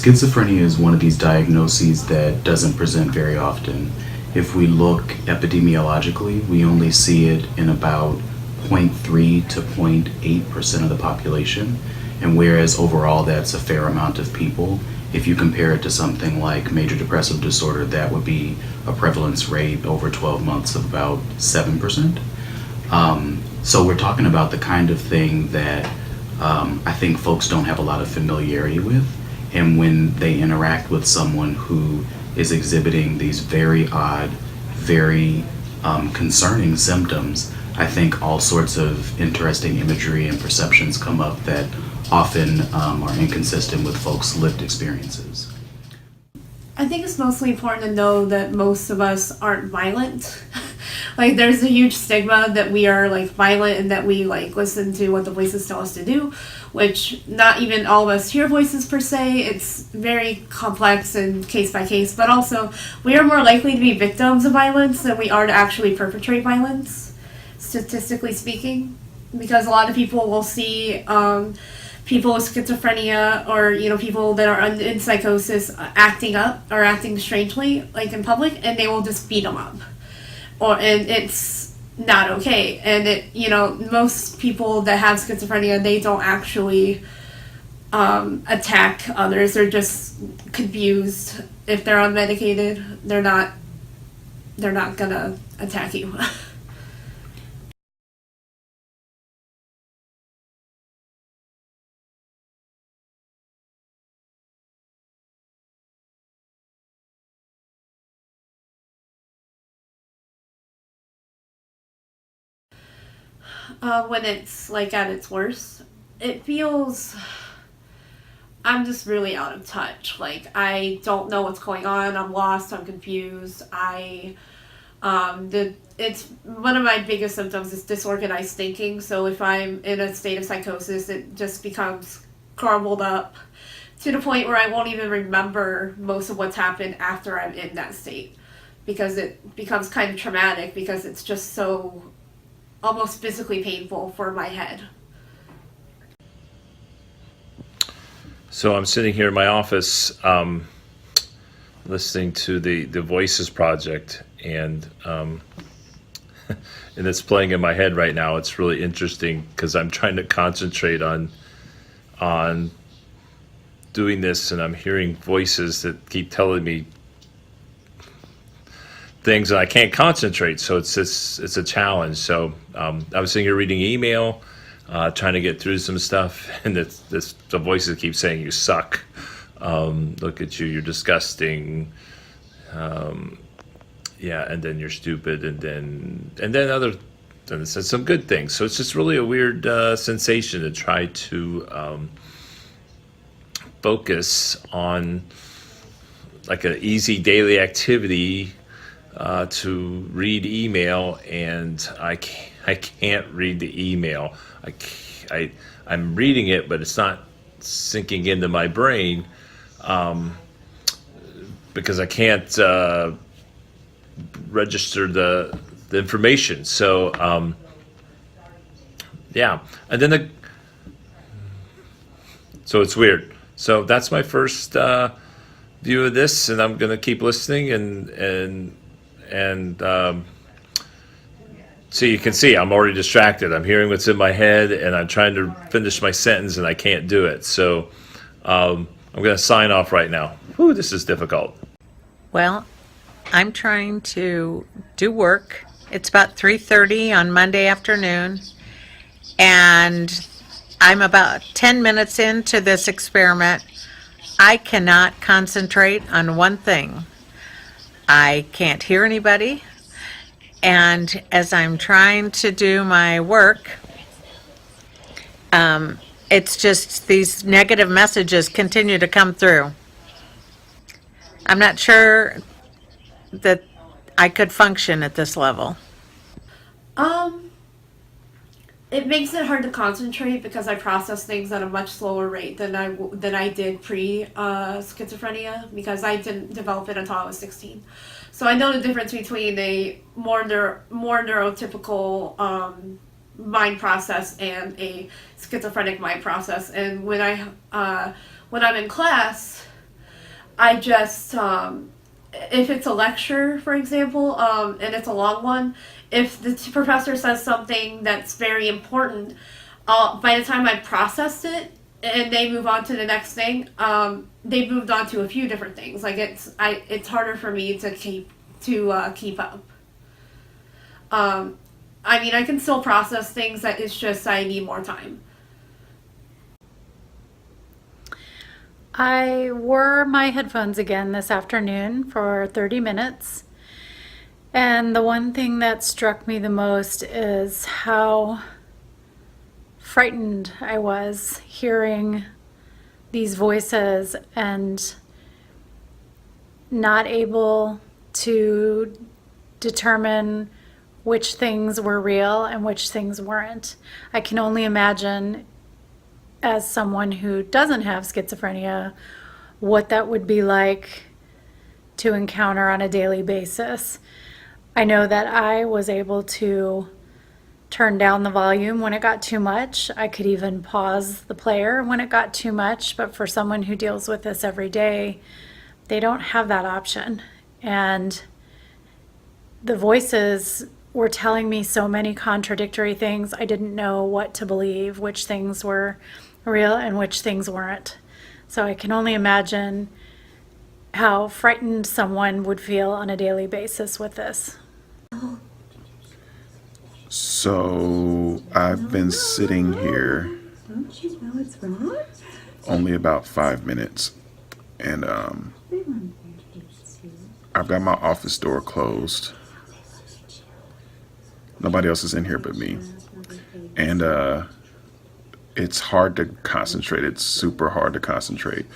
Schizophrenia is one of these diagnoses that doesn't present very often. If we look epidemiologically, we only see it in about 0.3 to 0.8% of the population, and whereas overall that's a fair amount of people, if you compare it to something like major depressive disorder, that would be a prevalence rate over 12 months of about 7%. So we're talking about the kind of thing that I think folks don't have a lot of familiarity with. And when they interact with someone who is exhibiting these very odd, very concerning symptoms, I think all sorts of interesting imagery and perceptions come up that often are inconsistent with folks' lived experiences. I think it's mostly important to know that most of us aren't violent. Like, there's a huge stigma that we are, like, violent and that we, like, listen to what the voices tell us to do, which not even all of us hear voices per se. It's very complex and case by case, but also we are more likely to be victims of violence than we are to actually perpetrate violence, statistically speaking, because a lot of people will see people with schizophrenia or, you know, people that are in psychosis acting up or acting strangely, like in public, and they will just beat them up. And it's not okay. And it, you know, most people that have schizophrenia, they don't actually attack others. They're just confused. If they're unmedicated, they're not gonna attack you. When it's like at its worst, it feels I'm just really out of touch. Like, I don't know what's going on. I'm lost. I'm confused. It's one of my biggest symptoms is disorganized thinking. So if I'm in a state of psychosis, it just becomes crumbled up to the point where I won't even remember most of what's happened after I'm in that state, because it becomes kind of traumatic because it's just so almost physically painful for my head. So I'm sitting here in my office listening to the Voices Project, and and it's playing in my head right now. It's really interesting because I'm trying to concentrate on doing this, and I'm hearing voices that keep telling me things and I can't concentrate, so it's a challenge. So I was sitting here reading email, trying to get through some stuff, and the voices keep saying you suck, look at you, you're disgusting, yeah, and then you're stupid, and then it says some good things. So it's just really a weird sensation to try to focus on like an easy daily activity to read email, and I can't read the email. I'm reading it, but it's not sinking into my brain because I can't register the information. So yeah, and then so it's weird. So that's my first view of this, and I'm gonna keep listening and so you can see I'm already distracted. I'm hearing what's in my head, and I'm trying to finish my sentence, and I can't do it. So I'm going to sign off right now. Whew, this is difficult. Well, I'm trying to do work. It's about 3:30 on Monday afternoon, and I'm about 10 minutes into this experiment. I cannot concentrate on one thing. I can't hear anybody, and as I'm trying to do my work, It's just these negative messages continue to come through. I'm not sure that I could function at this level. Um, it makes it hard to concentrate because I process things at a much slower rate than I did pre schizophrenia, because I didn't develop it until I was 16. So I know the difference between a more neurotypical mind process and a schizophrenic mind process. And when I'm in class, I just if it's a lecture, for example, and it's a long one, if the professor says something that's very important, by the time I processed it and they move on to the next thing, they've moved on to a few different things. Like it's harder for me to keep up. I mean, I can still process things. That it's just I need more time. I wore my headphones again this afternoon for 30 minutes. And the one thing that struck me the most is how frightened I was hearing these voices and not able to determine which things were real and which things weren't. I can only imagine, as someone who doesn't have schizophrenia, what that would be like to encounter on a daily basis. I know that I was able to turn down the volume when it got too much. I could even pause the player when it got too much, but for someone who deals with this every day, they don't have that option. And the voices were telling me so many contradictory things. I didn't know what to believe, which things were real and which things weren't. So I can only imagine how frightened someone would feel on a daily basis with this. So I've been sitting here Don't you know it's wrong? only about 5 minutes, and I've got my office door closed. Nobody else is in here but me, and it's hard to concentrate. It's super hard to concentrate.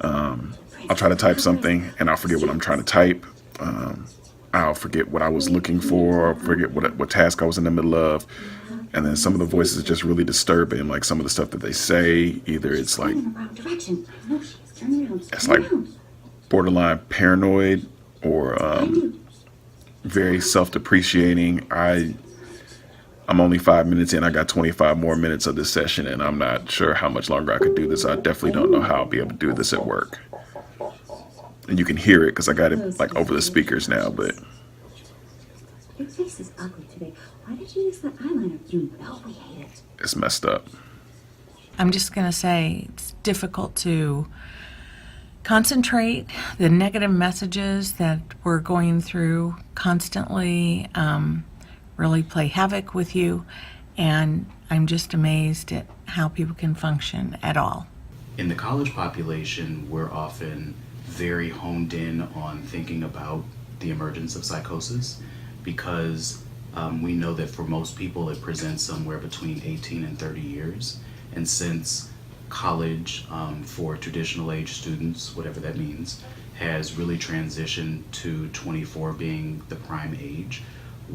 I'll try to type something and I'll forget what I'm trying to type. I'll forget what I was looking for, or forget what task I was in the middle of. And then some of the voices are just really disturbing, like some of the stuff that they say. Either it's like, it's like borderline paranoid or very self-depreciating. I'm only 5 minutes in. I got 25 more minutes of this session, and I'm not sure how much longer I could do this. I definitely don't know how I'll be able to do this at work. And you can hear it because I got it like over the speakers now, but Your face is ugly today. Why did you use that eyeliner? You know we hate it. it's messed up. I'm just going to say it's difficult to concentrate. The negative messages that we're going through constantly really play havoc with you, and I'm just amazed at how people can function at all. In the college population, we're often very honed in on thinking about the emergence of psychosis because we know that for most people it presents somewhere between 18 and 30 years. And since college for traditional age students, whatever that means, has really transitioned to 24 being the prime age,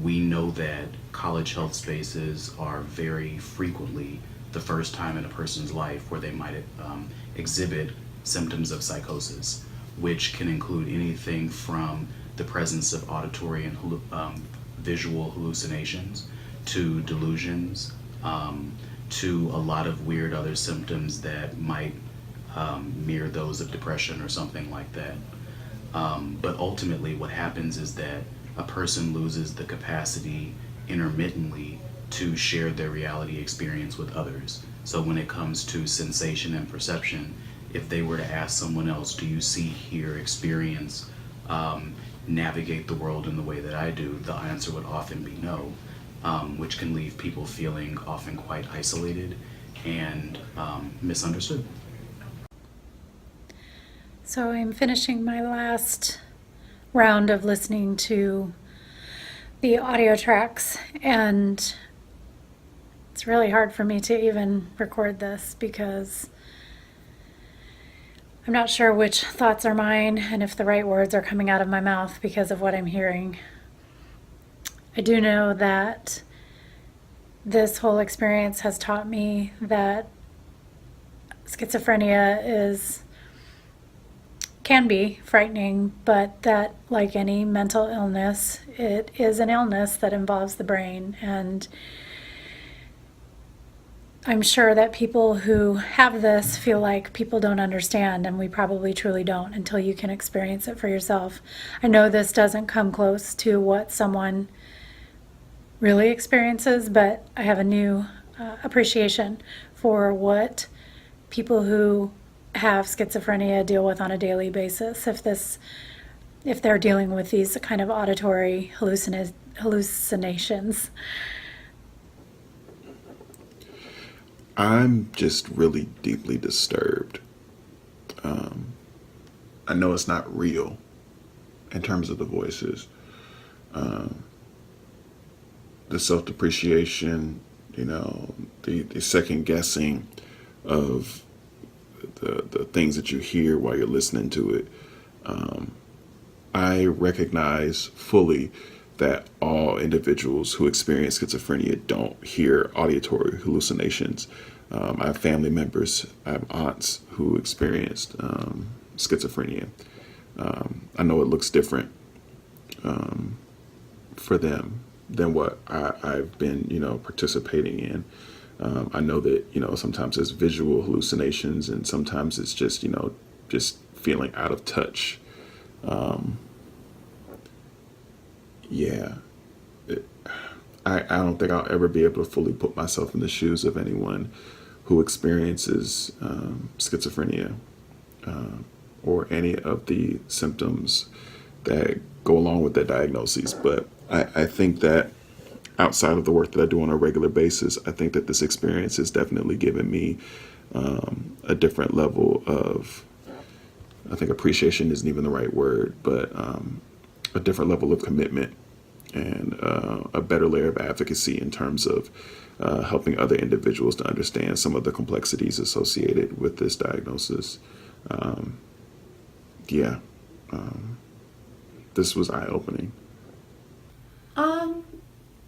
we know that college health spaces are very frequently the first time in a person's life where they might exhibit symptoms of psychosis, which can include anything from the presence of auditory and visual hallucinations to delusions, to a lot of weird other symptoms that might mirror those of depression or something like that. But ultimately what happens is that a person loses the capacity intermittently to share their reality experience with others. So when it comes to sensation and perception, if they were to ask someone else, do you see, hear, experience, navigate the world in the way that I do, the answer would often be no, which can leave people feeling often quite isolated and misunderstood. So I'm finishing my last round of listening to the audio tracks, and It's really hard for me to even record this because I'm not sure which thoughts are mine and if the right words are coming out of my mouth because of what I'm hearing. I do know that this whole experience has taught me that schizophrenia can be frightening, but that, like any mental illness, it is an illness that involves the brain. And I'm sure that people who have this feel like people don't understand, and we probably truly don't until you can experience it for yourself. I know this doesn't come close to what someone really experiences, but I have a new appreciation for what people who have schizophrenia deal with on a daily basis. If they're dealing with these kind of auditory hallucinations. I'm just really deeply disturbed. I know it's not real in terms of the voices. The self-depreciation, the second guessing of the things that you hear while you're listening to it. I recognize fully that all individuals who experience schizophrenia don't hear auditory hallucinations. I have family members, I have aunts who experienced schizophrenia. I know it looks different for them than what I've been, participating in. I know that, sometimes it's visual hallucinations and sometimes it's just, just feeling out of touch. I don't think I'll ever be able to fully put myself in the shoes of anyone who experiences schizophrenia or any of the symptoms that go along with that diagnosis. But I think that outside of the work that I do on a regular basis, I think that this experience has definitely given me a different level of, I think appreciation isn't even the right word, but a different level of commitment and a better layer of advocacy in terms of helping other individuals to understand some of the complexities associated with this diagnosis. This was eye-opening.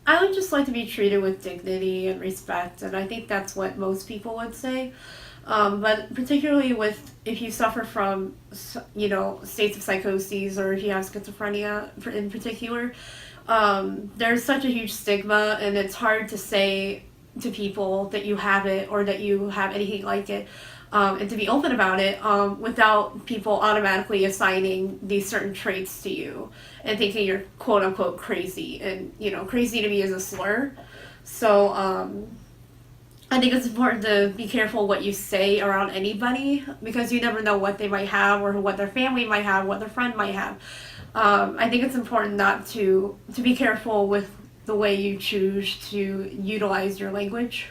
I would just like to be treated with dignity and respect, and I think that's what most people would say. But particularly if you suffer from, states of psychoses, or if you have schizophrenia in particular, there's such a huge stigma, and it's hard to say to people that you have it or that you have anything like it, and to be open about it without people automatically assigning these certain traits to you and thinking you're quote unquote crazy. And crazy to me is a slur. So I think it's important to be careful what you say around anybody, because you never know what they might have or what their family might have, what their friend might have. I think it's important not to be careful with the way you choose to utilize your language.